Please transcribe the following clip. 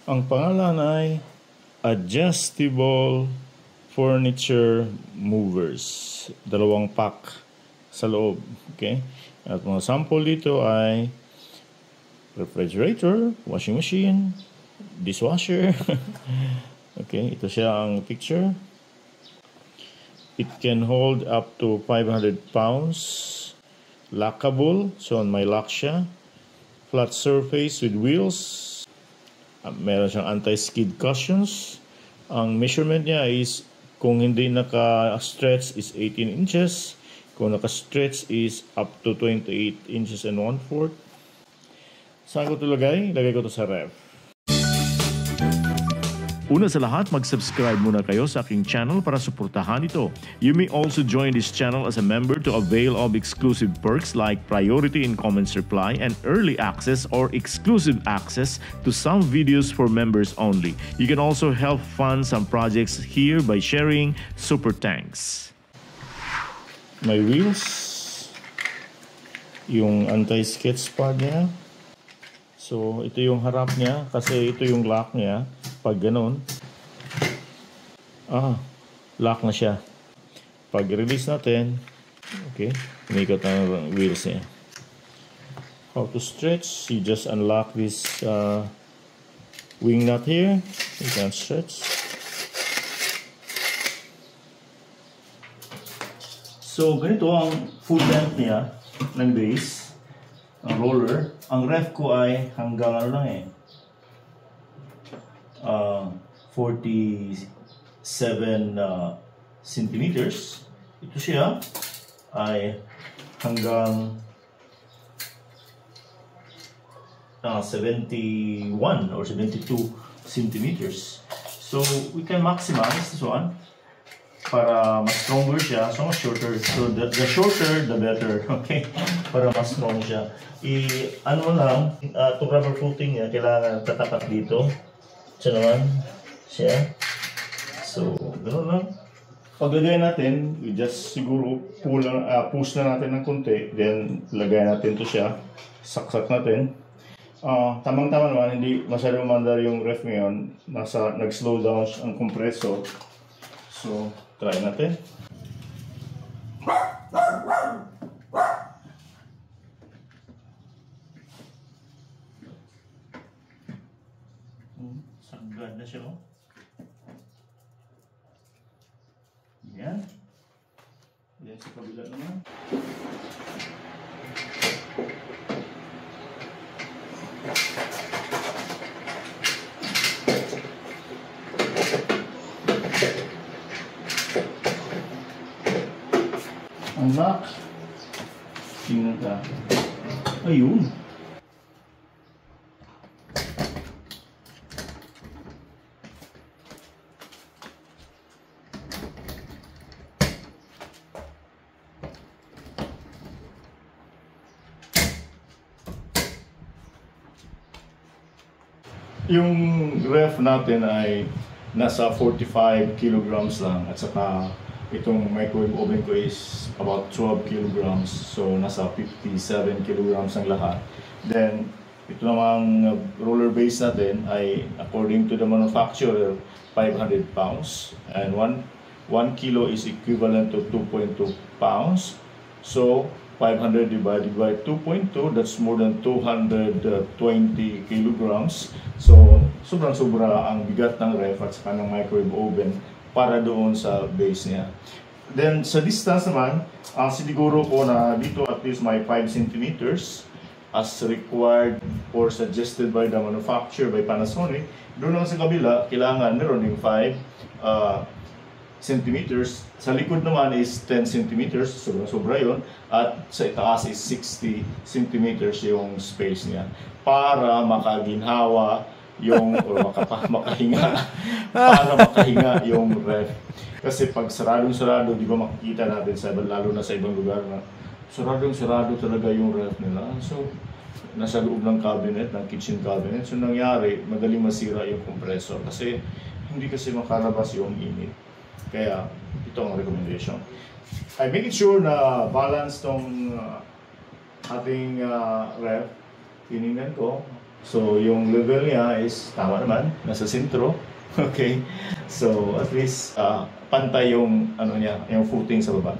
Ang pangalan ay Adjustable Furniture Movers. 2 pack sa loob. Okay? At mga sample dito ay refrigerator, washing machine, dishwasher. Okay, ito siya ang picture. It can hold up to 500 pounds. Lockable, so may lock siya. Flat surface with wheels. Meron siyang anti-skid cushions. Ang measurement niya is, kung hindi naka-stretch is 18 inches. Kung naka-stretch is up to 28 inches and 1/4. Saan ko ito lagay? Lagay ko ito sa ref. Una sa lahat, mag-subscribe muna kayo sa aking channel para suportahan ito. You may also join this channel as a member to avail of exclusive perks like priority in comments reply and early access or exclusive access to some videos for members only. You can also help fund some projects here by sharing super thanks. May wheels. Yung anti-skid pad niya. So, ito yung harap niya kasi ito yung lock niya. Pag ganun, lock na siya. Pag release natin, okay, umikot na wheels niya. How to stretch? You just unlock this wing nut here. You can stretch. So, ganito ang full length niya ng base, ang roller. Ang ref ko ay hanggang ano lang eh, 47 centimeters. Ito siya ay hanggang 71 or 72 centimeters. So we can maximize this one para mas stronger siya. So mas shorter. So the shorter the better. Okay? Para mas strong siya. Ano lang, itong rubber footing niya kailangan tatapat dito. Siya naman siya. So, gano'n lang. Paglagay natin, we just siguro push na natin ng konti. Then, lagay natin to siya. Saksak natin. Tamang-tama naman, hindi masyadong mandar yung ref ngayon. Nag-slow down ang compressor. So, try natin. Sanggad na siya, oh. Yan. Yan sa kabila naman. Ang lock. Tingnan ka. Ayun. Yung ref natin ay nasa 45 kilograms lang at saka itong microwave oven ko is about 12 kilograms, so nasa 57 kilograms ang lahat. Then ito namang roller base natin ay according to the manufacturer 500 pounds and 1 kilo is equivalent to 2.2 pounds. So 500 divided by 2.2, that's more than 220 kilograms. So, sobrang-sobra ang bigat ng ref at saka ng microwave oven para doon sa base niya. Then, sa distance naman, siniguro ko na dito at least may 5 centimeters as required or suggested by the manufacturer, by Panasonic. Doon naman sa kabila, kailangan meron yung 5 centimeters. Sa likod naman is 10 centimeters, sobra yun. At sa itaas is 60 centimeters yung space niya. Para makaginhawa yung, or makahinga, para makahinga yung ref. Kasi pag saradong-sarado, di ba makikita natin sa lalo na sa ibang lugar na saradong-sarado talaga yung ref nila. So, nasa loob ng cabinet, ng kitchen cabinet. So, nangyari, madaling masira yung compressor kasi hindi kasi makalabas yung init. Kaya, ito ang recommendation. I make it sure na balance tong ating ref. Tinignan ko, So, yung level niya is tama naman, nasa sentro. Okay? So, at least pantay yung ano niya, yung footing sa baba.